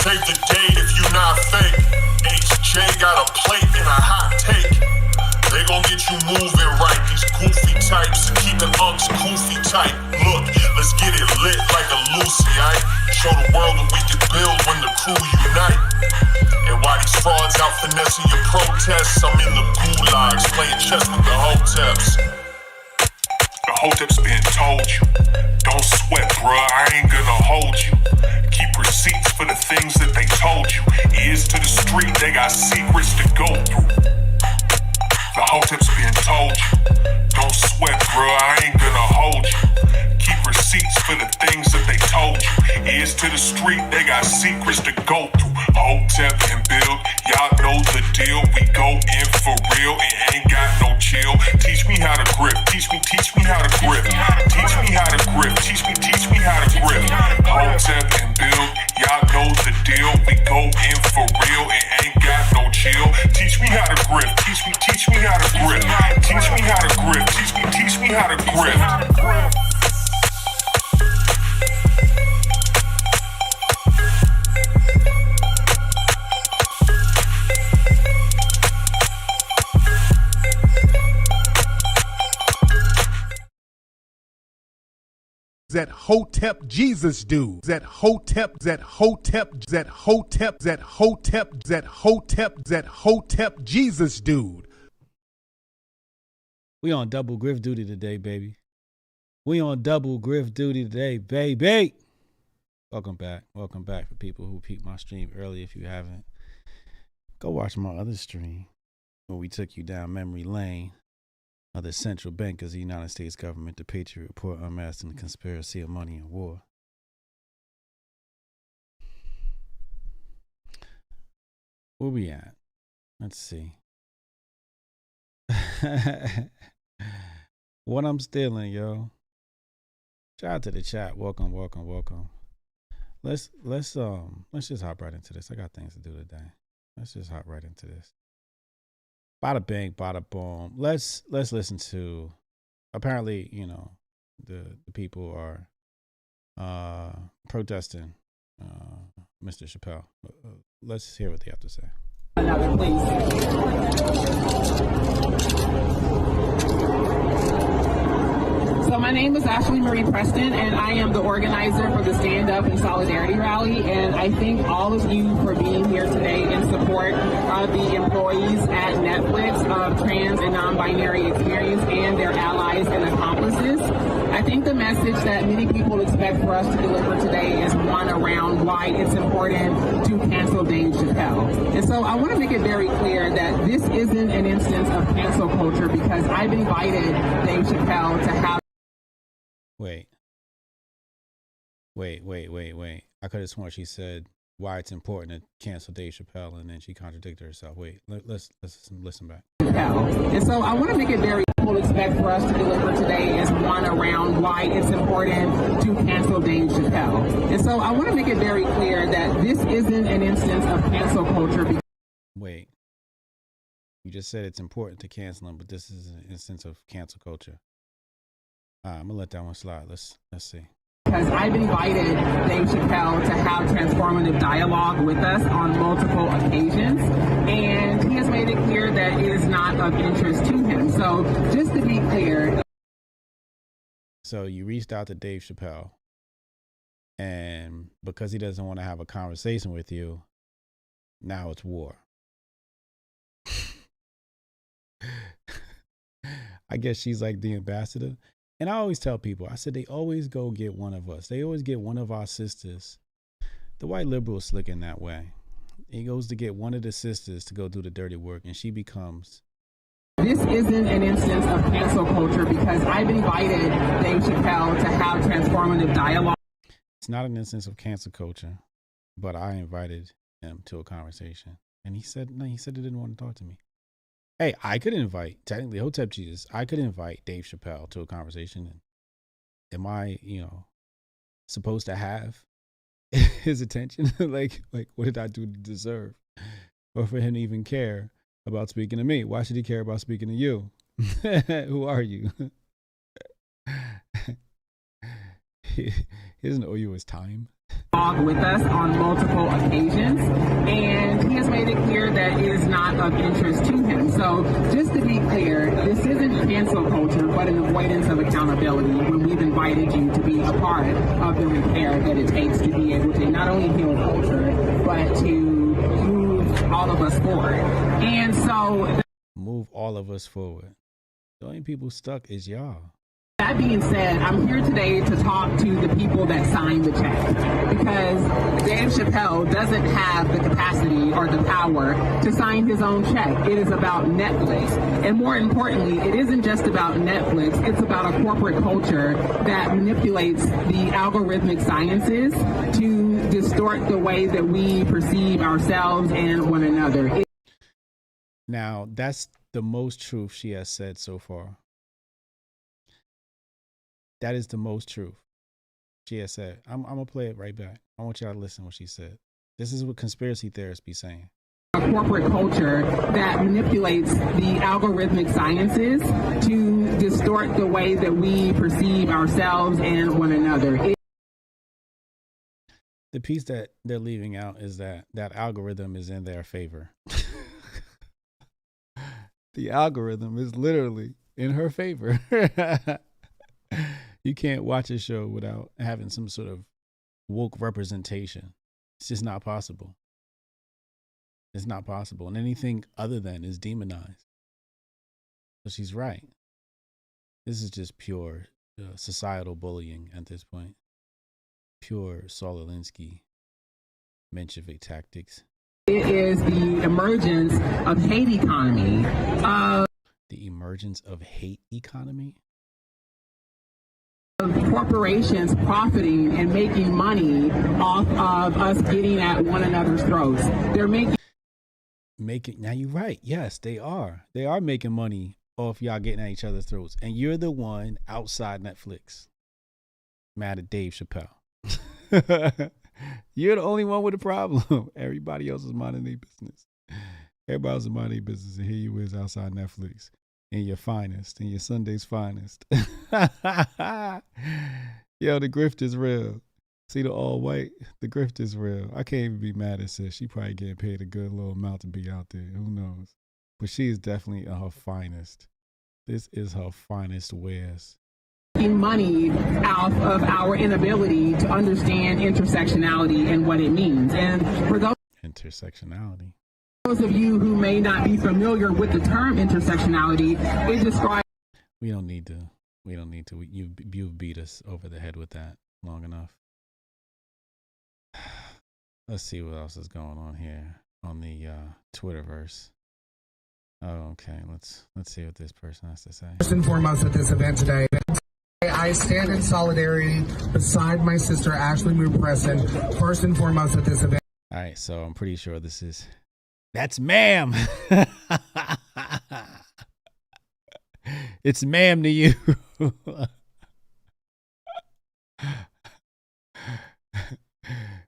Save the date if you not fake. HJ got a plate and a hot take. They gon' get you moving right. These goofy types and keeping unks goofy tight. Look, let's get it lit like a Lucy, aight? Show the world what we can build when the crew unite. And while these frauds out finessing your protests, I'm in the gulags playing chess with the Hoteps. The Hoteps been told you, don't sweat, bruh, I ain't gonna hold you. Keep receipts for the things that they told you. Ears to the street, they got secrets to go through. The Hoteps been told you, don't sweat, bruh, I ain't gonna hold you. Keep receipts for the things that they told you. Ears to the street, they got secrets to go through. Hotep and build, y'all know the deal. We go in for real, it ain't got no chill. Teach me how to grip, teach me how to grip. Teach me how to grip, teach me how to grip. Hotep and build, y'all know the deal. We go in for real, it ain't got no chill. Teach me how to grip, teach me how to grip. Teach me how to grip, teach me how to grip. That Hotep Jesus dude. That Hotep Jesus dude. We on double grift duty today, baby. We on double grift duty today, baby. Welcome back for people who peeped my stream early. If you haven't, go watch my other stream where we took you down memory lane of the central bankers of the United States government, the Patriot Report, unmasking the conspiracy of money and war. Where we at? Let's see. What I'm stealing, yo. Shout out to the chat. Welcome. Let's just hop right into this. I got things to do today. Let's just hop right into this. Bada bang, bada boom. Let's listen to. Apparently, you know, the people are protesting Mr. Chappelle. Let's hear what they have to say. Another, please. So my name is Ashley Marie Preston, and I am the organizer for the Stand Up and Solidarity Rally. And I thank all of you for being here today in support of the employees at Netflix of trans and non-binary experience and their allies and accomplices. I think the message that many people expect for us to deliver today is one around why it's important to cancel Dave Chappelle. And so I want to make it very clear that this isn't an instance of cancel culture, because I've invited Dave Chappelle to have. Wait. I could have sworn she said why it's important to cancel Dave Chappelle, and then she contradicted herself. Wait, let's listen back. And so I want to make it very people expect for us to deliver today is one around why it's important to cancel Dave Chappelle. And so I want to make it very clear that this isn't an instance of cancel culture. Wait. You just said it's important to cancel him, but this is an instance of cancel culture. I'm gonna let that one slide. Let's see. Because I've invited Dave Chappelle to have transformative dialogue with us on multiple occasions, and he has made it clear that it is not of interest to him. So just to be clear. So you reached out to Dave Chappelle, and because he doesn't want to have a conversation with you, now it's war. I guess she's like the ambassador. And I always tell people, I said, they always go get one of us. They always get one of our sisters. The white liberal is slick in that way. He goes to get one of the sisters to go do the dirty work, and she becomes. This isn't an instance of cancel culture, because I've invited Dave Chappelle to have transformative dialogue. It's not an instance of cancel culture, but I invited him to a conversation. And he said, no, he said he didn't want to talk to me. Hey, I could invite, technically, Hotep Jesus, I could invite Dave Chappelle to a conversation. And am I, supposed to have his attention? like, what did I do to deserve? Or for him to even care about speaking to me? Why should he care about speaking to you? Who are you? He doesn't owe you his time. with us on multiple occasions, and he has made it clear that it is not of interest to him. So just to be clear, this isn't cancel culture, but an avoidance of accountability when we've invited you to be a part of the repair that it takes to be able to not only heal culture, but to move all of us forward. And so move all of us forward. The only people stuck is y'all. That being said, I'm here today to talk to the people that signed the check, because Dave Chappelle doesn't have the capacity or the power to sign his own check. It is about Netflix. And more importantly, it isn't just about Netflix. It's about a corporate culture that manipulates the algorithmic sciences to distort the way that we perceive ourselves and one another. Now, that's the most truth she has said so far. That is the most truth she has said. I'm going to play it right back. I want y'all to listen to what she said. This is what conspiracy theorists be saying. A corporate culture that manipulates the algorithmic sciences to distort the way that we perceive ourselves and one another. The piece that they're leaving out is that algorithm is in their favor. The algorithm is literally in her favor. You can't watch a show without having some sort of woke representation. It's just not possible. It's not possible. And anything other than is demonized. So she's right. This is just pure societal bullying at this point. Pure Saul Alinsky, Menshevik tactics. It is the emergence of hate economy. The emergence of hate economy? Corporations profiting and making money off of us getting at one another's throats. They're making. Now you're right. Yes, they are. They are making money off y'all getting at each other's throats. And you're the one outside Netflix mad at Dave Chappelle. You're the only one with a problem. Everybody else is minding their business. Everybody else is minding their business. And here you is outside Netflix. In your finest, in your Sunday's finest. Yo, the grift is real. See the all white? The grift is real. I can't even be mad at sis. She probably getting paid a good little amount to be out there. Who knows? But she is definitely at her finest. This is her finest wares. Money out of our inability to understand intersectionality and what it means. And for those intersectionality. Those of you who may not be familiar with the term intersectionality, it describes. We don't need to. You've beat us over the head with that long enough. Let's see what else is going on here on the Twitterverse. Oh, okay. Let's see what this person has to say. First and foremost at this event today, I stand in solidarity beside my sister Ashley Moo Preston. First and foremost at this event. All right, so I'm pretty sure that's ma'am. It's ma'am to you.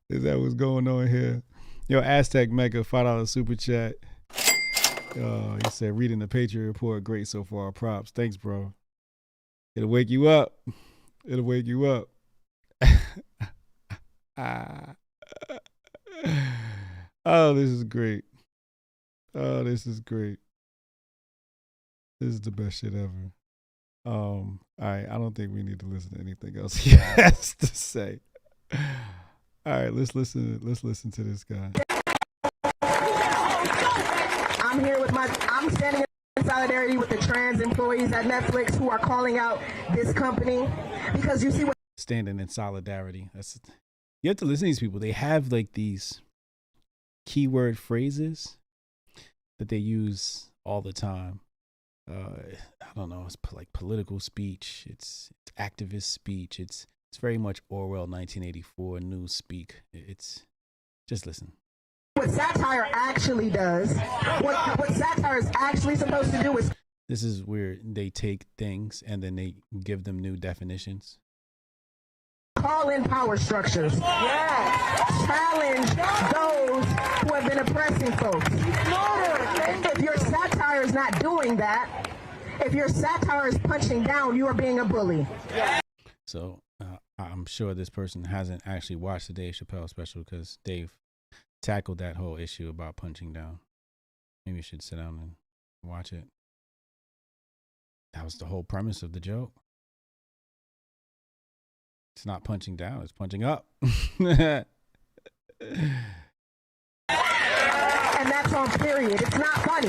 Is that what's going on here? Yo, Aztec Mega, $5 super chat. He said, reading the Patriot Report, great so far. Props. Thanks, bro. It'll wake you up. It'll wake you up. Oh, this is great. Oh, this is great. This is the best shit ever. All right, I don't think we need to listen to anything else he has to say. All right, let's listen to this guy. I'm standing in solidarity with the trans employees at Netflix who are calling out this company because you see what standing in solidarity. You have to listen to these people. They have like these keyword phrases that they use all the time. I don't know. It's like political speech. It's activist speech. It's very much Orwell 1984 news speak. It's just listen. What satire actually does, what satire is actually supposed to do is. This is where they take things and then they give them new definitions. Call in power structures. Yeah. Challenge those who have been oppressing folks. If your satire is not doing that, if your satire is punching down, you are being a bully. So I'm sure this person hasn't actually watched the Dave Chappelle special because Dave tackled that whole issue about punching down. Maybe you should sit down and watch it. That was the whole premise of the joke. It's not punching down, it's punching up. And that's on period. It's not funny.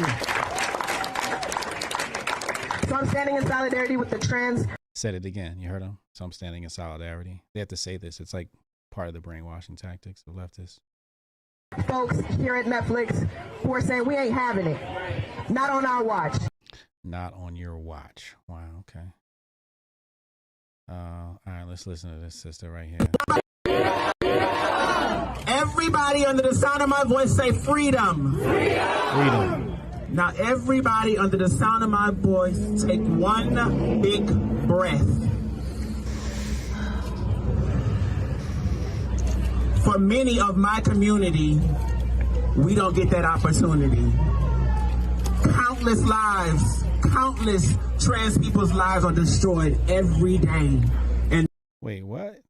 So I'm standing in solidarity with the trans. Said it again. You heard him? So I'm standing in solidarity. They have to say this. It's like part of the brainwashing tactics of leftists. Folks here at Netflix who are saying we ain't having it. Not on our watch. Not on your watch. Wow, okay. All right, let's listen to this sister right here. Everybody under the sound of my voice say freedom. Freedom. Now everybody under the sound of my voice take one big breath. For many of my community, we don't get that opportunity. Countless lives, countless trans people's lives are destroyed every day. And wait, what?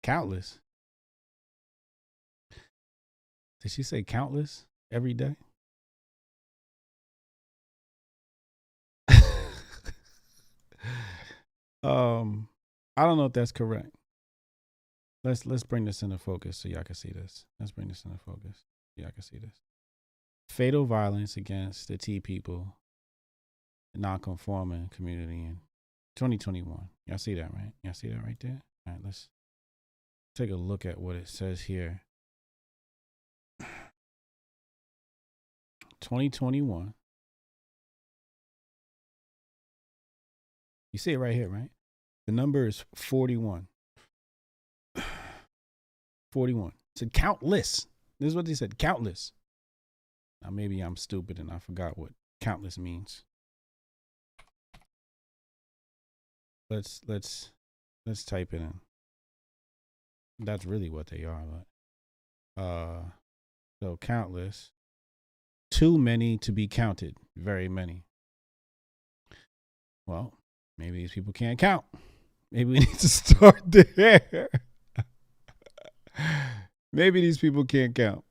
Countless? Did she say countless every day? I don't know if that's correct. Let's bring this into focus so y'all can see this. Let's bring this into focus so y'all can see this. Fatal violence against the T people, the non-conforming community in 2021. Y'all see that, right? Y'all see that right there? All right, let's take a look at what it says here. 2021. You see it right here, right? The number is 41. 41. It said countless. This is what they said, countless. Now maybe I'm stupid and I forgot what countless means. Let's type it in. That's really what they are, but so countless. Too many to be counted. Very many. Well, maybe these people can't count. Maybe we need to start there. Maybe these people can't count.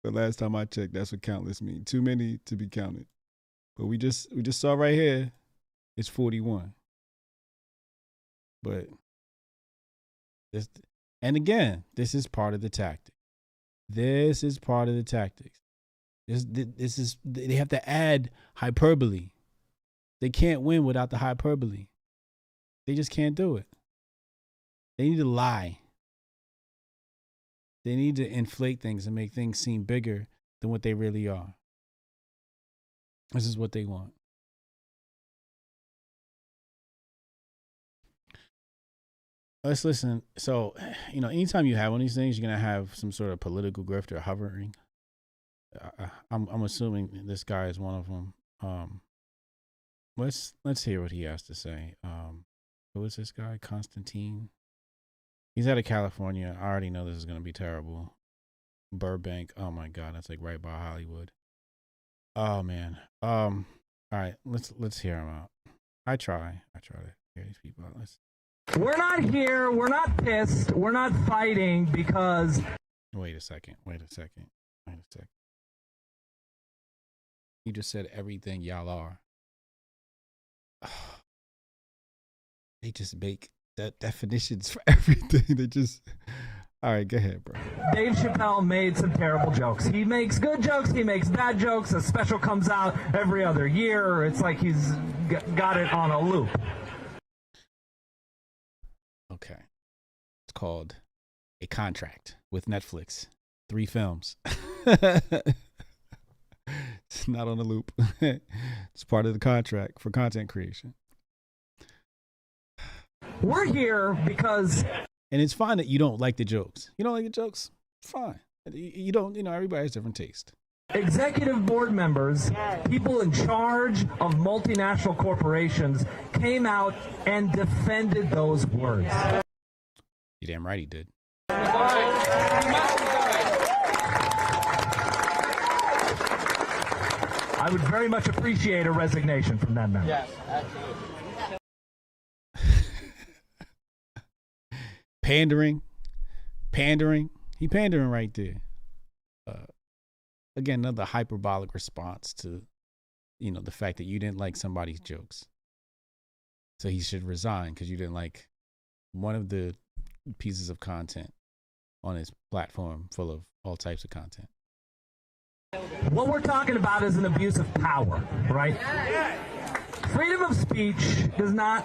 But last time I checked, that's what countless means. Too many to be counted. But we just saw right here, it's 41. But this, and again, this is part of the tactic. This is part of the tactics. This is they have to add hyperbole. They can't win without the hyperbole. They just can't do it. They need to lie. They need to inflate things and make things seem bigger than what they really are. This is what they want. Let's listen. So, anytime you have one of these things, you're going to have some sort of political grifter hovering. I'm assuming this guy is one of them. Let's hear what he has to say. Who is this guy? Constantine. He's out of California. I already know this is going to be terrible. Burbank. Oh my God, that's like right by Hollywood. Oh man. All right, let's hear him out. I try to hear these people out. We're not here. We're not pissed. We're not fighting because. Wait a second. You just said everything y'all are. They just make that definitions for everything. They just. All right, go ahead, bro. Dave Chappelle made some terrible jokes. He makes good jokes. He makes bad jokes. A special comes out every other year. It's like he's got it on a loop. Okay. It's called A Contract with Netflix. 3 films. It's not on a loop. It's part of the contract for content creation. We're here because... And it's fine that you don't like the jokes. You don't like the jokes? Fine. You don't, everybody has different taste. Executive board members, people in charge of multinational corporations, came out and defended those words. You're damn right he did. I would very much appreciate a resignation from that member. Yes, absolutely. Pandering. He pandering right there. Again, another hyperbolic response to, the fact that you didn't like somebody's jokes. So he should resign because you didn't like one of the pieces of content on his platform full of all types of content. What we're talking about is an abuse of power, right? Freedom of speech does not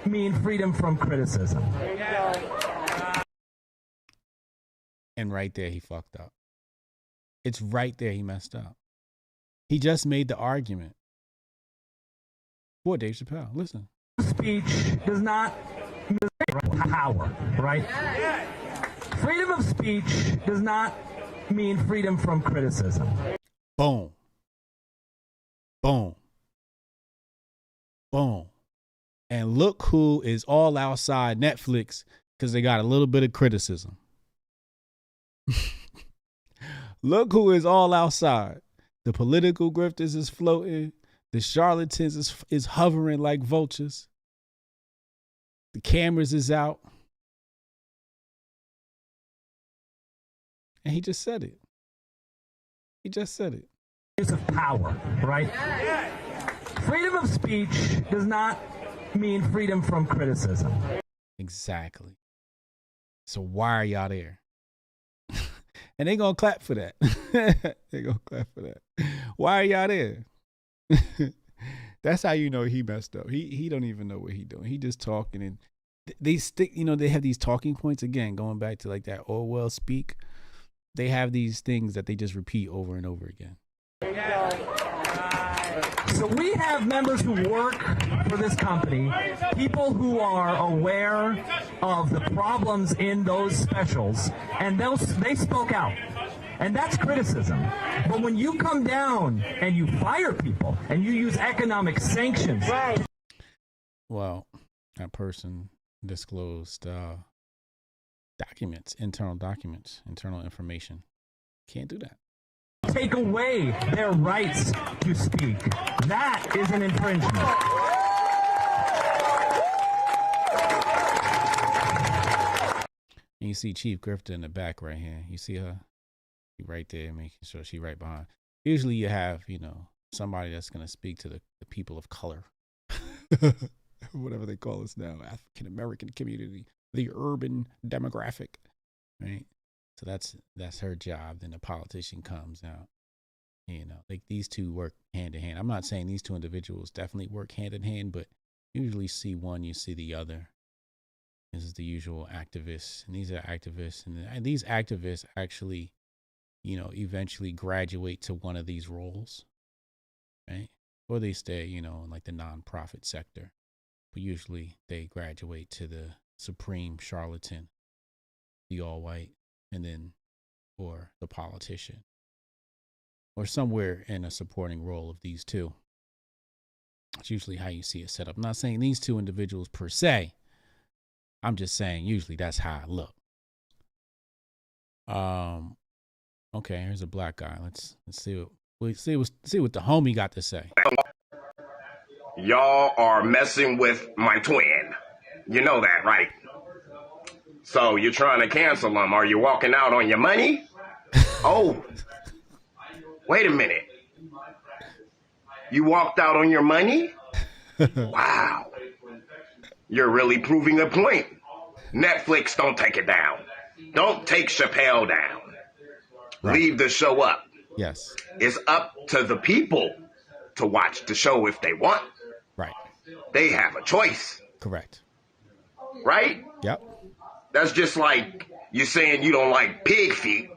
mean freedom from criticism. And right there, he fucked up. It's right there he messed up. He just made the argument for Dave Chappelle. Listen. Speech does not mean power, right? Freedom of speech does not mean freedom from criticism. Boom. Boom. Boom. And look who is all outside Netflix because they got a little bit of criticism. Look who is all outside. The political grifters is floating. The charlatans is hovering like vultures. The cameras is out. And he just said it. He just said it. Use of power, right? Freedom of speech does not mean freedom from criticism. Exactly. So why are y'all there? And they gonna clap for that. They gonna clap for that. Why are y'all there? That's how you know he messed up. He don't even know what he doing. He just talking, and they stick. They have these talking points again, going back to like that Orwell speak. They have these things that they just repeat over and over again. So we have members who work for this company, people who are aware of the problems in those specials, and they spoke out. And that's criticism. But when you come down and you fire people and you use economic sanctions. Right. Well, that person disclosed internal information. Can't do that. Take away their rights to speak. That is an infringement. And you see Chief Grifter in the back right here. You see her? She right there, making sure she right behind. Usually you have, somebody that's going to speak to the people of color. Whatever they call us now. African-American community. The urban demographic. Right? So that's her job. Then the politician comes out. Like these two work hand in hand. I'm not saying these two individuals definitely work hand in hand, but you usually see one, you see the other. This is the usual activists, and these are activists, and these activists actually, eventually graduate to one of these roles, right? Or they stay, in like the nonprofit sector, but usually they graduate to the supreme charlatan, the all white, and then, or the politician, or somewhere in a supporting role of these two. It's usually how you see it set up. I'm not saying these two individuals per se. I'm just saying usually that's how it look. Okay, here's a black guy. Let's see what the homie got to say. Y'all are messing with my twin. You know that, right? So you're trying to cancel him. Are you walking out on your money? Oh, wait a minute. You walked out on your money? Wow. You're really proving a point. Netflix, don't take it down. Don't take Chappelle down. Right. Leave the show up. Yes. It's up to the people to watch the show if they want. Right. They have a choice. Correct. Right? Yep. That's just like you saying you don't like pig feet,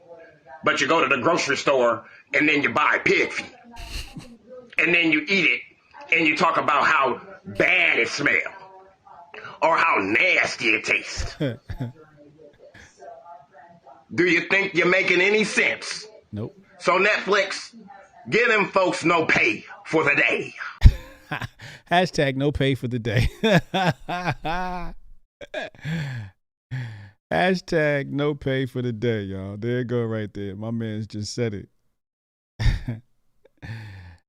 but you go to the grocery store and then you buy pig feet. And then you eat it and you talk about how bad it smells or how nasty it tastes. Do you think you're making any sense? Nope. So Netflix, give them folks no pay for the day. Hashtag no pay for the day. Hashtag no pay for the day, y'all. There you go right there. My man's just said it.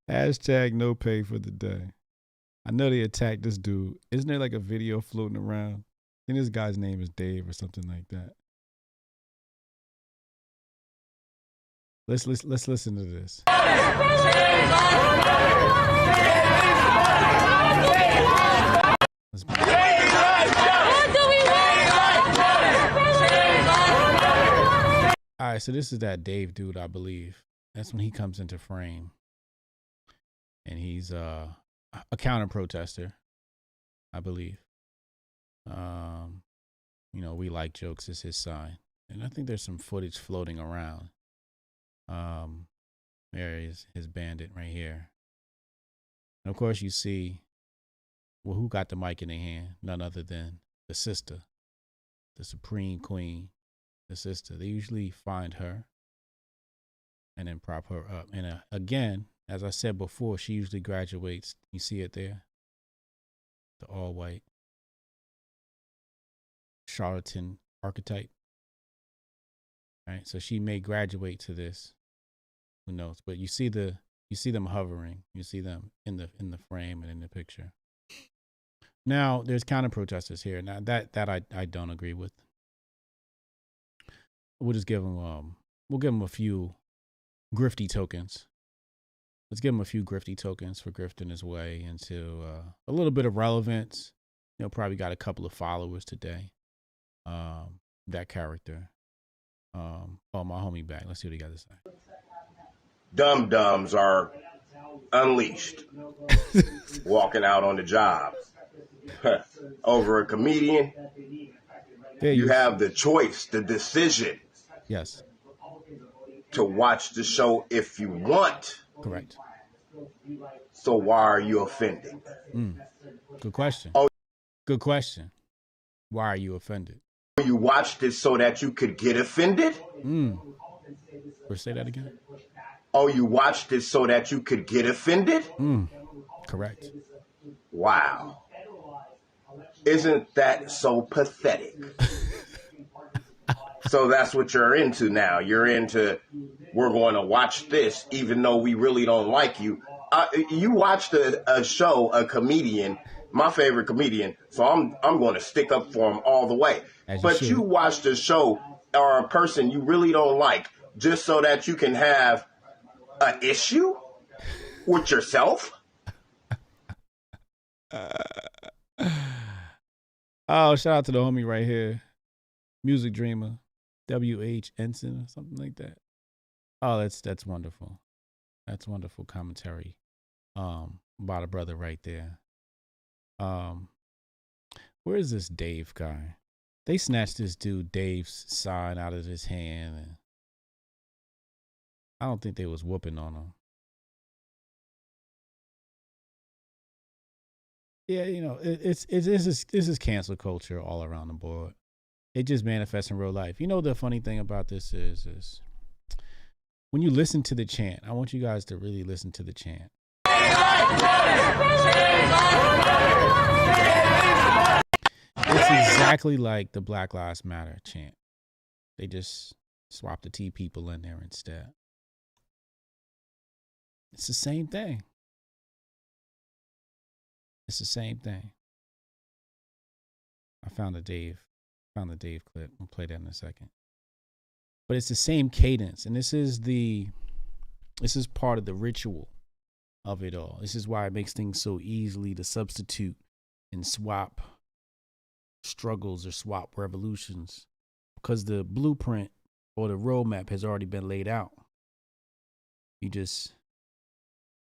Hashtag no pay for the day. I know they attacked this dude. Isn't there like a video floating around think this guy's name is Dave or something like that. Let's listen to this. All right, so this is that Dave dude, I believe. That's when he comes into frame. And he's a counter protester, I believe. You know, we like jokes is his sign. And I think there's some footage floating around. There is his bandit right here. And of course you see, well, who got the mic in their hand? None other than the sister, the supreme queen, the sister. They usually find her and then prop her up. And again, as I said before, she usually graduates. You see it there? The all white charlatan archetype. Right? So she may graduate to this. Who knows? But you see them hovering. You see them in the frame and in the picture. Now there's counter protesters here. Now that I don't agree with. We'll just give them we'll give them a few grifty tokens. Let's give him a few grifty tokens for grifting his way into a little bit of relevance. You know, probably got a couple of followers today. That character. Oh, my homie back. Let's see what he got to say. Dum-dums are unleashed, walking out on the job. Over a comedian, you have the choice, the decision. Yes. To watch the show if you want. Correct. So why are you offended? Good question. Good question. Why are you offended? You watched it so that you could get offended? Or say that again? Oh, you watched it so that you could get offended? Correct. Wow. Isn't that so pathetic? So that's what you're into now. You're into, we're going to watch this even though we really don't like you. You watched a show, a comedian, my favorite comedian, so I'm going to stick up for him all the way. But you watched a show or a person you really don't like just so that you can have an issue with yourself? Oh, shout out to the homie right here. Music Dreamer. W.H. Ensign or something like that. Oh, that's wonderful. That's wonderful commentary about a brother right there. Where is this Dave guy? They snatched this dude Dave's sign out of his hand, and I don't think they was whooping on him. Yeah, you know, this is cancel culture all around the board. It just manifests in real life. You know, the funny thing about this is when you listen to the chant, I want you guys to really listen to the chant. It's exactly like the Black Lives Matter chant. They just swap the T people in there instead. It's the same thing. It's the same thing. I found the Dave clip. We'll play that in a second. But it's the same cadence, and this is part of the ritual of it all. This is why it makes things so easily to substitute and swap struggles or swap revolutions, because the blueprint or the roadmap has already been laid out. You just,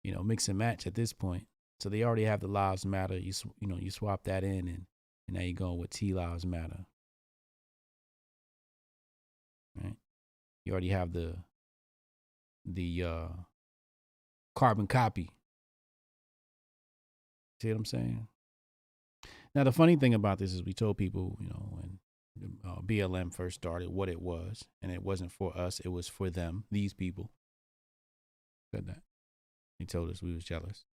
mix and match at this point. So they already have the lives matter. You swap that in, and now you're going with T lives matter. Right? You already have the carbon copy. See what I'm saying? Now, the funny thing about this is we told people, when BLM first started, what it was, and it wasn't for us, it was for them, these people. Said that. He told us we was jealous.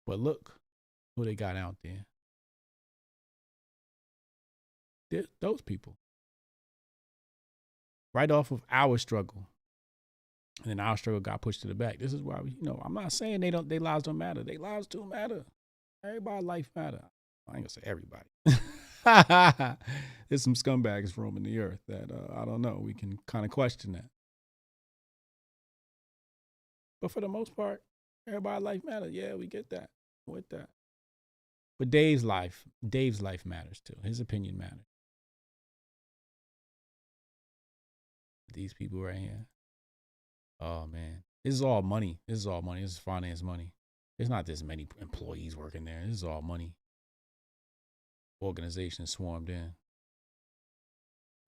But look who they got out there. Those people. Right off of our struggle. And then our struggle got pushed to the back. This is why I'm not saying their lives don't matter. Their lives do matter. Everybody's life matter. I ain't gonna say everybody. There's some scumbags roaming the earth that I don't know. We can kind of question that. But for the most part, everybody's life matters. Yeah, we get that. With that. But Dave's life matters too. His opinion matters. These people right here. Oh man. This is all money. This is finance money. There's not this many employees working there. This is all money. Organization swarmed in.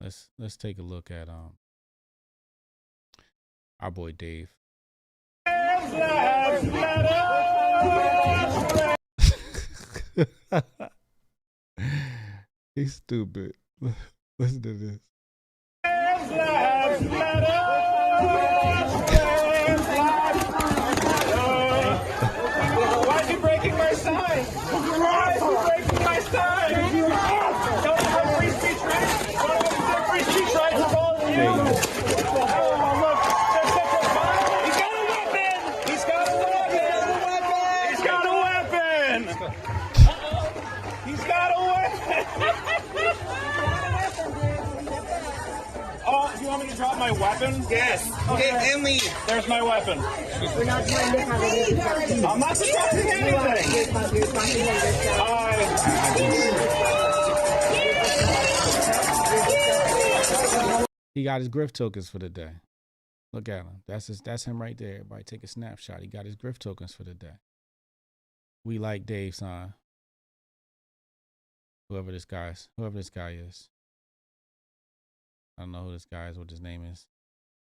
Let's take a look at our boy Dave. He's stupid. Listen to this. Why is he breaking my sign? Why is he breaking my sign? Don't have free speech rights. Free speech rights for all of you. He's got a weapon. He's got a weapon. He's got a weapon. He's got a weapon. Oh, you want me to drop my weapon? Yes. Okay, and leave. There's my weapon. We're not trying to have anything. I'm not discussing anything. He got his grift tokens for the day. Look at him. That's him right there. Everybody take a snapshot. He got his grift tokens for the day. We like Dave sign. Whoever this guy is. I don't know who this guy is, what his name is.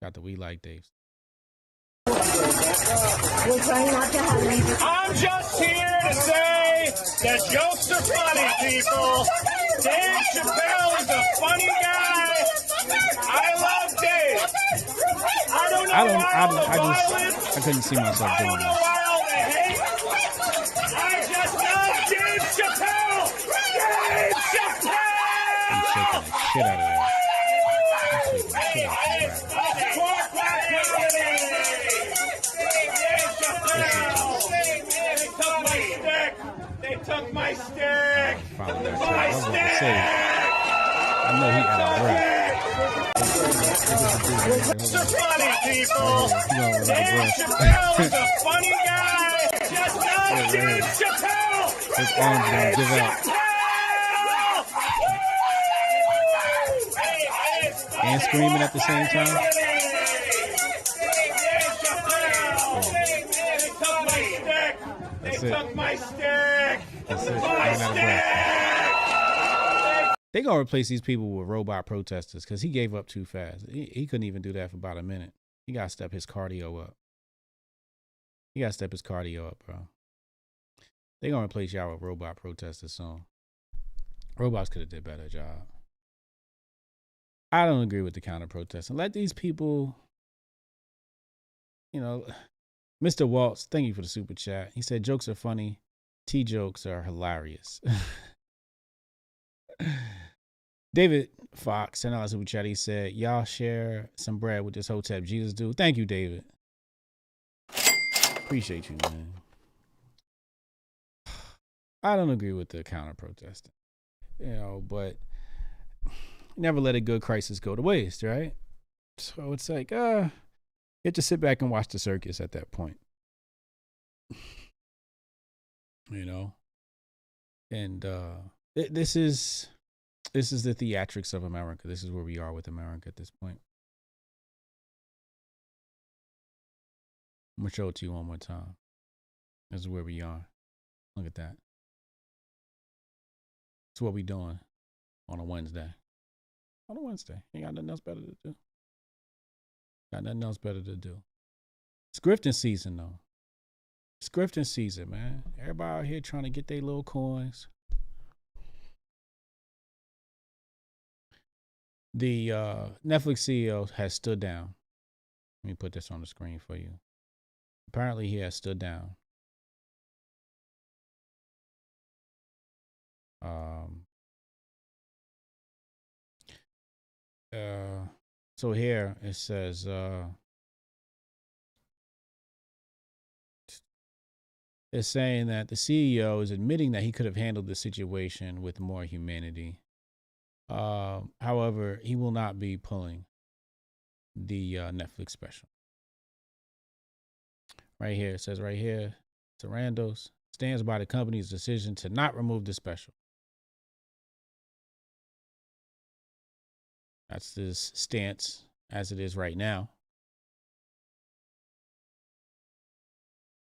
Got the We Like Dave. I'm just here to say that jokes are funny, people. Dave Chappelle is a funny guy. I love Dave. I don't know why all the violence. I couldn't see myself I doing don't know this. why all the hate. I just love Dave Chappelle. Dave Chappelle. I'm shaking the shit out of that. They took my stick. My stick. I know he had a breath. They're funny people. Dave Chappelle is a funny guy. Just love Dave Chappelle. His arms gonna give out. And screaming at the same time. They took my stick. That's it. My stick. They gonna replace these people with robot protesters because he gave up too fast. He couldn't even do that for about a minute. He gotta step his cardio up. Bro. They gonna replace y'all with robot protesters soon. Robots could have did a better job. I don't agree with the counter protesting. Let these people, Mr. Waltz, thank you for the super chat. He said jokes are funny. T-jokes are hilarious. David Fox sent out a super chat. He said, y'all share some bread with this Hotep Jesus dude. Thank you, David. Appreciate you, man. I don't agree with the counter protesting, but never let a good crisis go to waste, right? So it's like, you have to sit back and watch the circus at that point. And this is the theatrics of America. This is where we are with America at this point. I'm gonna show it to you one more time. This is where we are. Look at that. It's what we doing on a Wednesday. Ain't got nothing else better to do. It's grifting season, though. It's grifting season, man. Everybody out here trying to get their little coins. The Netflix CEO has stood down. Let me put this on the screen for you. Apparently, he has stood down. So here it says is saying that the CEO is admitting that he could have handled the situation with more humanity. However, he will not be pulling the Netflix special. Right here, it says right here, Tarandos stands by the company's decision to not remove the special. That's his stance as it is right now.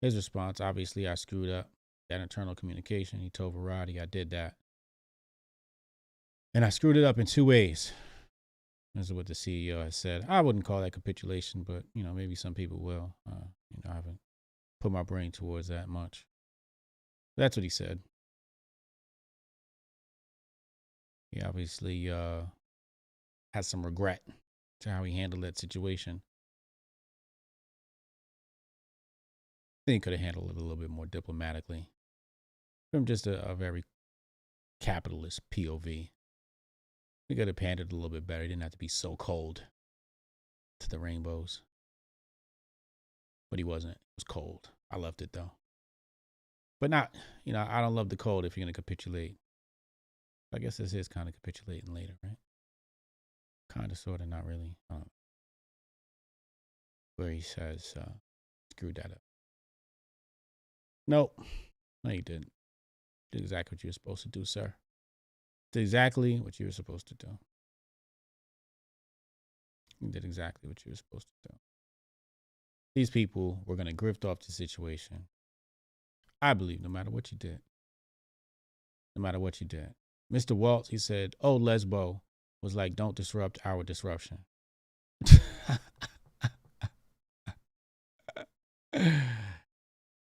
His response, obviously, I screwed up that internal communication. He told Variety I did that. And I screwed it up in 2 ways. This is what the CEO has said. I wouldn't call that capitulation, but, you know, maybe some people will. I haven't put my brain towards that much. That's what he said. He obviously has some regret to how he handled that situation. I think he could have handled it a little bit more diplomatically from just a very capitalist POV. He could have handled it a little bit better. He didn't have to be so cold to the rainbows. But he wasn't. It was cold. I loved it, though. But not, you know, I don't love the cold if you're going to capitulate. I guess this is kind of capitulating later, right? Kind of, sort of, not really. Where he says, screwed that up. Nope. No, you didn't. You did exactly what you were supposed to do, sir. Did exactly what you were supposed to do. You did exactly what you were supposed to do. These people were going to grift off the situation. I believe no matter what you did. No matter what you did. Mr. Waltz, he said, oh, Lesbo was like, don't disrupt our disruption.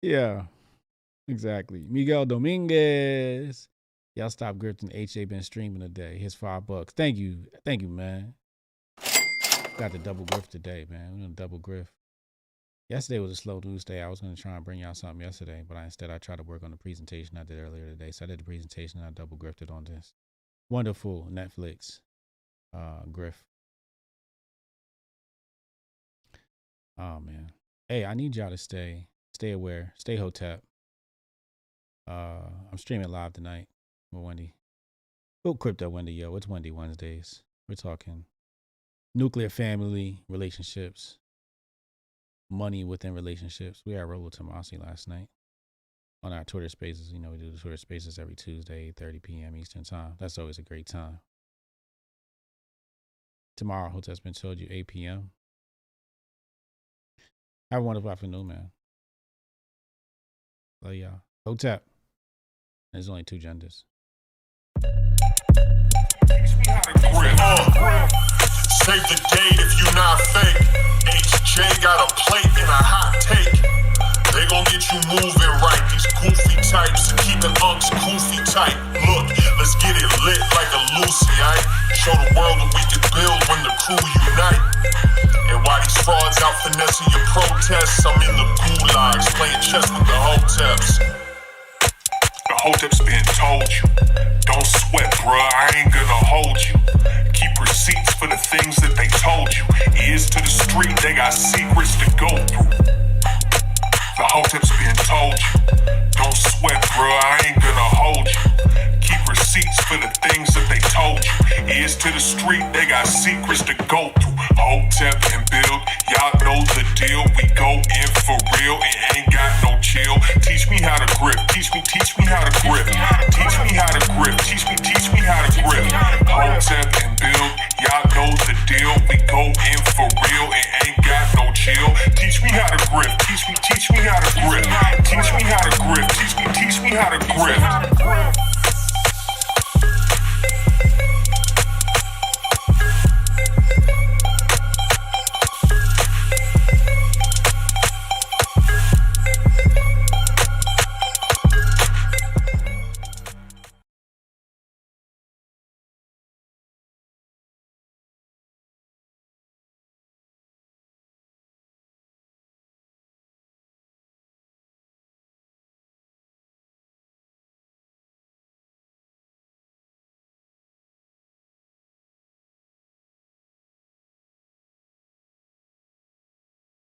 Yeah, exactly. Miguel Dominguez. Y'all stop grifting. HA been streaming today. Here's $5. Thank you. Thank you, man. Got the double grift today, man. We're gonna double grift. Yesterday was a slow news day. I was going to try and bring y'all something yesterday, but instead I tried to work on the presentation I did earlier today. So I did the presentation and I double grifted on this wonderful Netflix grift. Oh, man. Hey, I need y'all to stay aware, stay Hotep. I'm streaming live tonight with Wendy. Oh, Crypto Wendy, yo. It's Wendy Wednesdays. We're talking nuclear family relationships. Money within relationships. We had Rolo Tomasi last night on our Twitter Spaces. You know, we do the Twitter Spaces every Tuesday, 8:30 p.m. Eastern Time. That's always a great time. Tomorrow, Hotep's been told you 8 p.m. Have a wonderful afternoon, man. Love y'all. Hotep. There's only 2 genders. Save the date if you not fake. HJ got a plate and a hot take. They gon' get you moving right. These goofy types and keeping unks goofy tight. Look, let's get it lit like a Lucy, aight? Show the world what we can build when the crew unite. And while these frauds out finessing your protests, I'm in the gulags playing chess with the Hoteps. The Hotep's been told you. Don't sweat, bruh, I ain't gonna hold you. Keep receipts for the things that they told you. Ears to the street, they got secrets to go through. The Hotep's been told you. Don't sweat, bruh, I ain't gonna hold you. Keep receipts for the things that they told you. Ears to the street, they got secrets to go through. Hotep and Build, y'all know the deal. We go in for real and